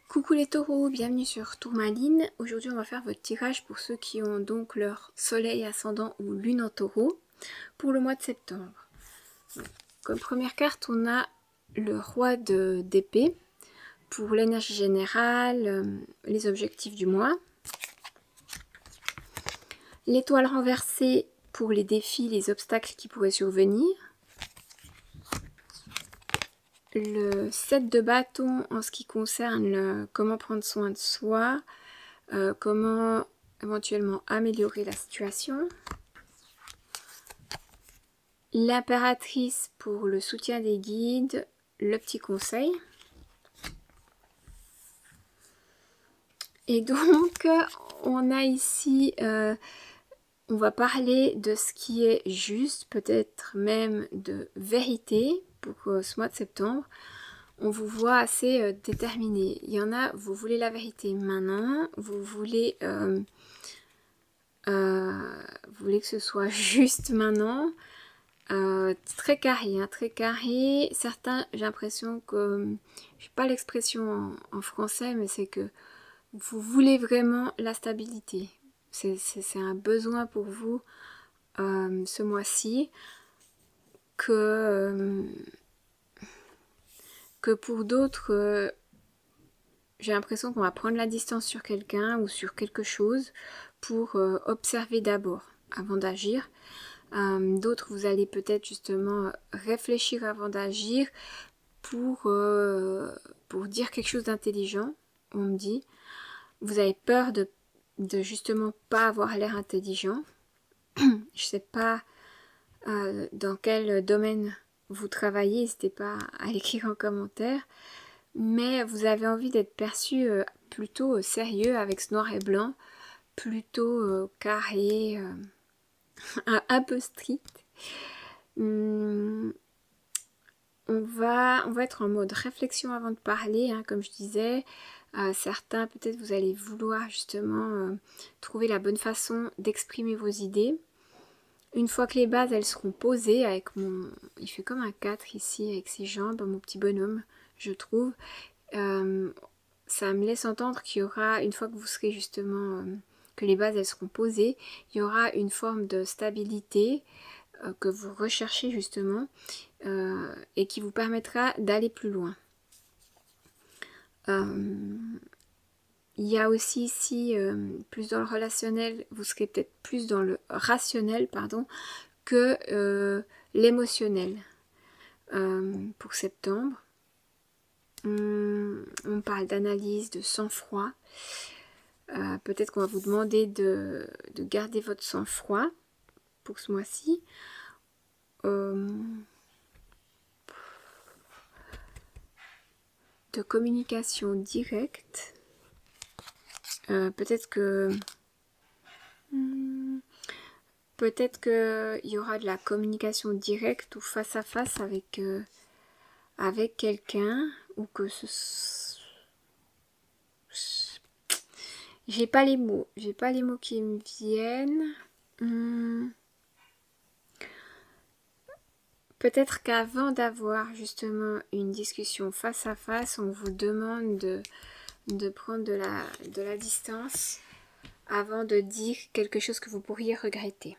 Coucou les taureaux, bienvenue sur Tourmaline. Aujourd'hui on va faire votre tirage pour ceux qui ont donc leur soleil, ascendant ou lune en taureau pour le mois de septembre. Comme première carte on a le roi d'épée pour l'énergie générale, les objectifs du mois. L'étoile renversée pour les défis, les obstacles qui pourraient survenir. Le 7 de bâton en ce qui concerne comment prendre soin de soi, comment éventuellement améliorer la situation. L'impératrice pour le soutien des guides, le petit conseil. Et donc on a ici, on va parler de ce qui est juste, peut-être même de vérité pour ce mois de septembre. On vous voit assez déterminé. Il y en a, vous voulez la vérité maintenant, vous voulez que ce soit juste maintenant. Très carré, hein, très carré. Certains, j'ai l'impression que, je sais pas l'expression en français, mais c'est que vous voulez vraiment la stabilité. C'est un besoin pour vous ce mois-ci que pour d'autres, j'ai l'impression qu'on va prendre la distance sur quelqu'un ou sur quelque chose pour observer d'abord avant d'agir. D'autres, vous allez peut-être justement réfléchir avant d'agir pour dire quelque chose d'intelligent, on me dit. Vous avez peur de justement pas avoir l'air intelligent. Je sais pas dans quel domaine vous travaillez, n'hésitez pas à l'écrire en commentaire. Mais vous avez envie d'être perçu plutôt sérieux avec ce noir et blanc, plutôt carré, un peu strict. On va être en mode réflexion avant de parler, hein, comme je disais. Certains, peut-être vous allez vouloir justement trouver la bonne façon d'exprimer vos idées. Une fois que les bases elles seront posées, avec mon... il fait comme un 4 ici avec ses jambes, mon petit bonhomme, je trouve. Ça me laisse entendre qu'il y aura, une fois que vous serez justement, que les bases elles seront posées, il y aura une forme de stabilité que vous recherchez justement et qui vous permettra d'aller plus loin. Il y a aussi ici, plus dans le relationnel, vous serez peut-être plus dans le rationnel, pardon, que l'émotionnel pour septembre. On parle d'analyse, de sang-froid. Peut-être qu'on va vous demander de garder votre sang-froid pour ce mois-ci. De communication directe. Peut-être qu'il y aura de la communication directe ou face à face avec quelqu'un, ou que j'ai pas les mots qui me viennent. Peut-être qu'avant d'avoir justement une discussion face à face, on vous demande de prendre de la distance avant de dire quelque chose que vous pourriez regretter.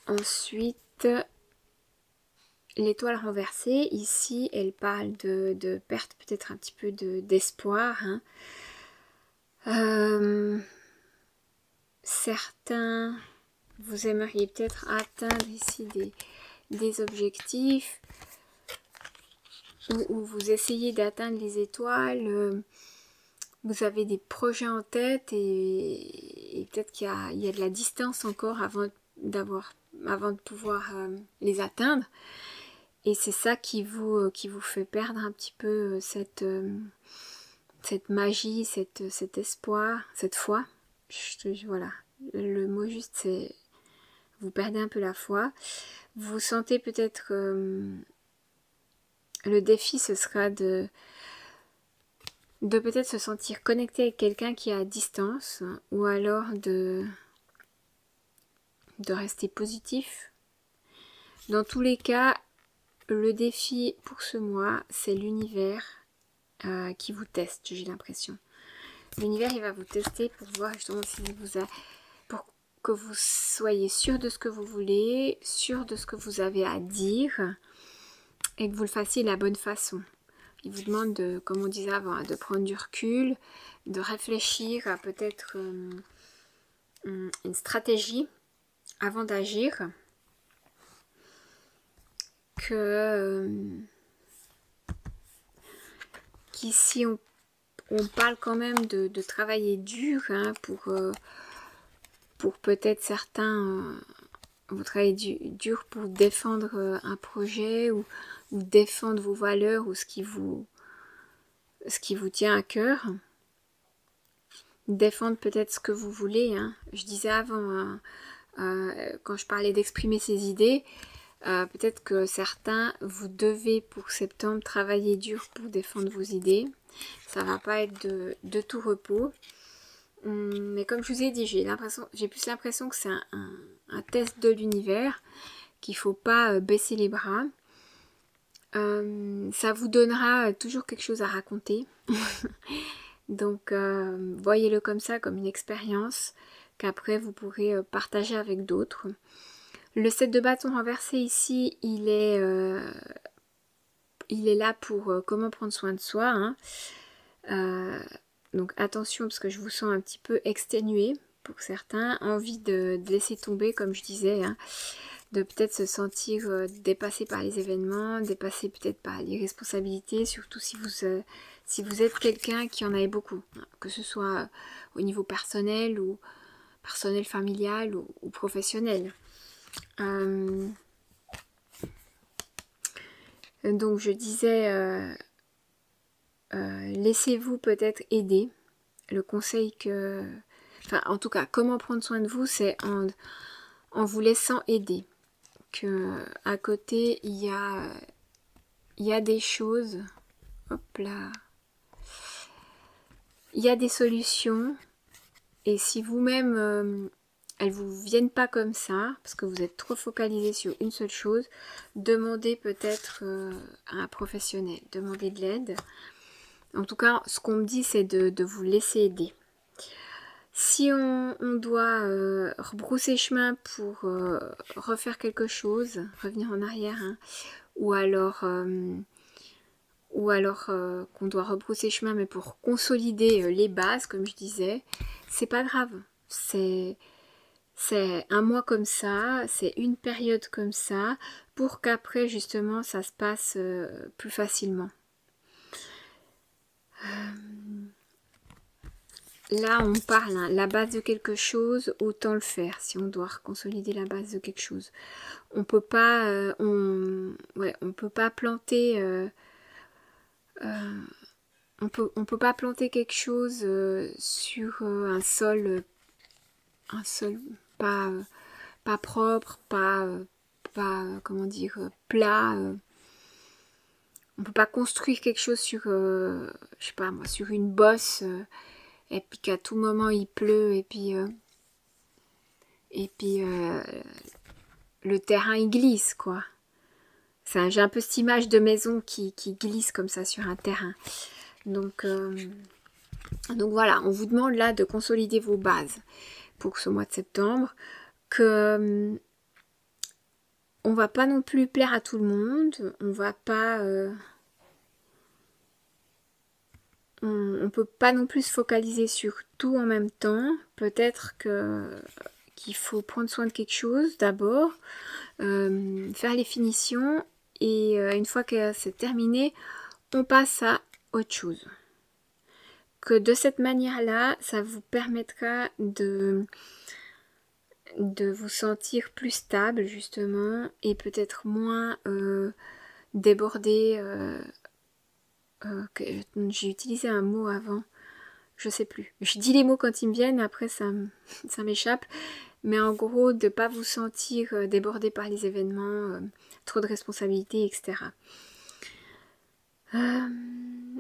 Ensuite, l'étoile renversée, ici, elle parle de perte peut-être un petit peu d'espoir. Certains, vous aimeriez peut-être atteindre ici des objectifs où vous essayez d'atteindre les étoiles. Vous avez des projets en tête et peut-être qu'il y a de la distance encore avant de pouvoir les atteindre. Et c'est ça qui vous fait perdre un petit peu cette magie, cet espoir, cette foi. Voilà, le mot juste c'est vous perdez un peu la foi. Vous sentez peut-être le défi, ce sera de peut-être se sentir connecté avec quelqu'un qui est à distance, ou alors de rester positif. Dans tous les cas, le défi pour ce mois, c'est l'univers qui vous teste, j'ai l'impression. L'univers, il va vous tester pour voir justement si pour que vous soyez sûr de ce que vous voulez, sûr de ce que vous avez à dire et que vous le fassiez de la bonne façon. Il vous demande, comme on disait avant, de prendre du recul, de réfléchir à peut-être une stratégie avant d'agir. Qu'ici on parle quand même de travailler dur hein, pour peut-être certains vous travaillez dur pour défendre un projet ou défendre vos valeurs ou ce qui vous tient à cœur. Défendre peut-être ce que vous voulez. Hein. Je disais avant, quand je parlais d'exprimer ses idées, peut-être que certains, vous devez pour septembre travailler dur pour défendre vos idées. Ça va pas être de tout repos. Mais comme je vous ai dit, j'ai plus l'impression que c'est un test de l'univers, qu'il faut pas baisser les bras. Ça vous donnera toujours quelque chose à raconter. Donc voyez-le comme ça, comme une expérience qu'après vous pourrez partager avec d'autres. Le 7 de bâton renversé ici, il est là pour comment prendre soin de soi. Hein. Donc attention parce que je vous sens un petit peu exténué pour certains. Envie de laisser tomber comme je disais. Hein. De peut-être se sentir dépassé par les événements, dépassé peut-être par les responsabilités. Surtout si vous êtes quelqu'un qui en avait beaucoup. Hein, que ce soit au niveau personnel ou personnel familial ou professionnel. Donc je disais, laissez-vous peut-être aider. Le conseil enfin en tout cas, comment prendre soin de vous, c'est en vous laissant aider. Que à côté il y a des choses. Hop là. Il y a des solutions. Et si vous-même elles vous viennent pas comme ça, parce que vous êtes trop focalisé sur une seule chose, demandez peut-être à un professionnel, demandez de l'aide. En tout cas, ce qu'on me dit, c'est de vous laisser aider. Si on doit rebrousser chemin pour refaire quelque chose, revenir en arrière, hein, ou alors qu'on doit rebrousser chemin, mais pour consolider les bases, comme je disais, c'est pas grave. C'est un mois comme ça, c'est une période comme ça, pour qu'après justement ça se passe plus facilement. Là on parle, hein, la base de quelque chose, autant le faire si on doit consolider la base de quelque chose. On peut pas, on peut pas planter, on peut pas planter quelque chose sur un sol pas propre, pas comment dire, plat. On peut pas construire quelque chose sur, je sais pas moi, sur une bosse et puis qu'à tout moment il pleut et puis le terrain il glisse quoi. J'ai un peu cette image de maison qui glisse comme ça sur un terrain. Donc voilà, on vous demande là de consolider vos bases pour ce mois de septembre, que on va pas non plus plaire à tout le monde, on va pas on peut pas non plus se focaliser sur tout en même temps. Peut-être qu'il faut prendre soin de quelque chose d'abord, faire les finitions et une fois que c'est terminé, on passe à autre chose. Que de cette manière-là, ça vous permettra de vous sentir plus stable justement et peut-être moins débordé. J'ai utilisé un mot avant, je sais plus. Je dis les mots quand ils me viennent, après ça m'échappe. Mais en gros, de ne pas vous sentir débordé par les événements, trop de responsabilités, etc.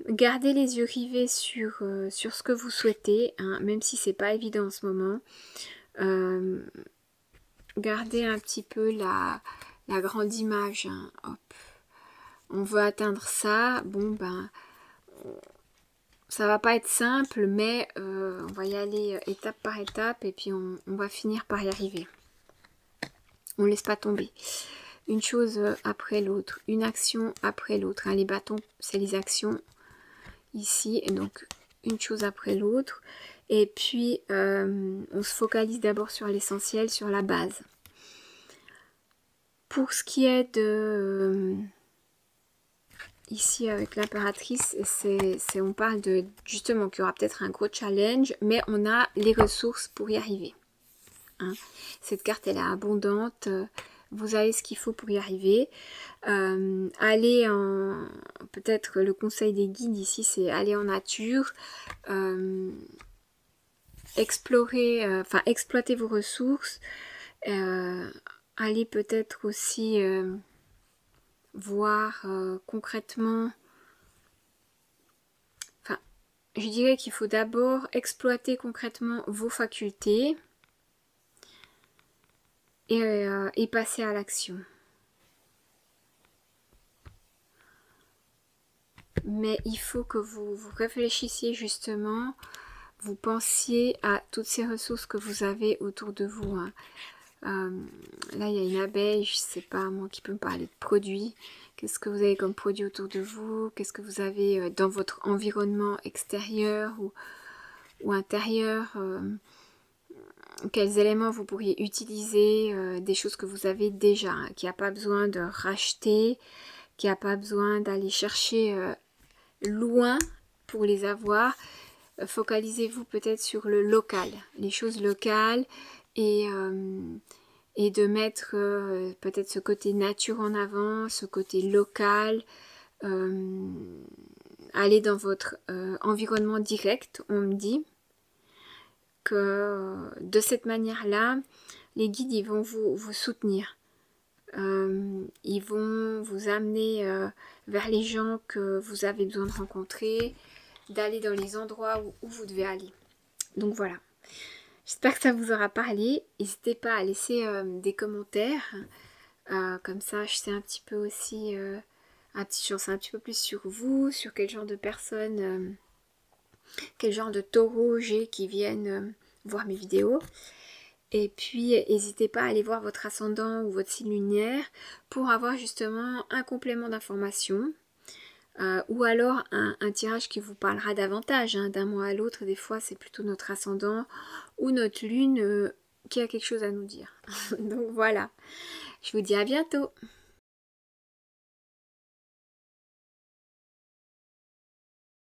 Gardez les yeux rivés sur ce que vous souhaitez, hein, même si c'est pas évident en ce moment. Gardez un petit peu la grande image. Hein, hop. on veut atteindre ça, bon ben ça va pas être simple, mais on va y aller étape par étape et puis on va finir par y arriver. On laisse pas tomber. Une chose après l'autre, une action après l'autre. Hein. Les bâtons, c'est les actions ici, et donc une chose après l'autre. Et puis on se focalise d'abord sur l'essentiel, sur la base. Pour ce qui est de ici avec l'impératrice, on parle de justement qu'il y aura peut-être un gros challenge, mais on a les ressources pour y arriver. Hein. Cette carte elle est abondante, vous avez ce qu'il faut pour y arriver. Aller en, peut-être le conseil des guides ici, c'est aller en nature, explorer, enfin exploiter vos ressources, aller peut-être aussi voir concrètement, enfin je dirais qu'il faut d'abord exploiter concrètement vos facultés et passer à l'action. Mais il faut que vous réfléchissiez justement, vous pensiez à toutes ces ressources que vous avez autour de vous. Hein. Là, il y a une abeille, je ne sais pas, moi, qui peut me parler de produits. Qu'est-ce que vous avez comme produits autour de vous? Qu'est-ce que vous avez dans votre environnement extérieur ou intérieur? Quels éléments vous pourriez utiliser? Des choses que vous avez déjà, hein, qui n'a pas besoin de racheter, qui n'a pas besoin d'aller chercher loin pour les avoir. Focalisez-vous peut-être sur le local, les choses locales, et de mettre peut-être ce côté nature en avant, ce côté local, aller dans votre environnement direct. On me dit que de cette manière-là, les guides ils vont vous soutenir. Ils vont vous amener vers les gens que vous avez besoin de rencontrer, d'aller dans les endroits où vous devez aller. Donc voilà. J'espère que ça vous aura parlé. N'hésitez pas à laisser des commentaires. Comme ça, je sais un petit peu aussi, j'en sais un petit peu plus sur vous, sur quel genre de personnes, quel genre de taureaux j'ai qui viennent voir mes vidéos. Et puis, n'hésitez pas à aller voir votre ascendant ou votre signe lunaire pour avoir justement un complément d'information. Ou alors un tirage qui vous parlera davantage, hein, d'un mois à l'autre. Des fois c'est plutôt notre ascendant ou notre lune qui a quelque chose à nous dire. Donc voilà, je vous dis à bientôt.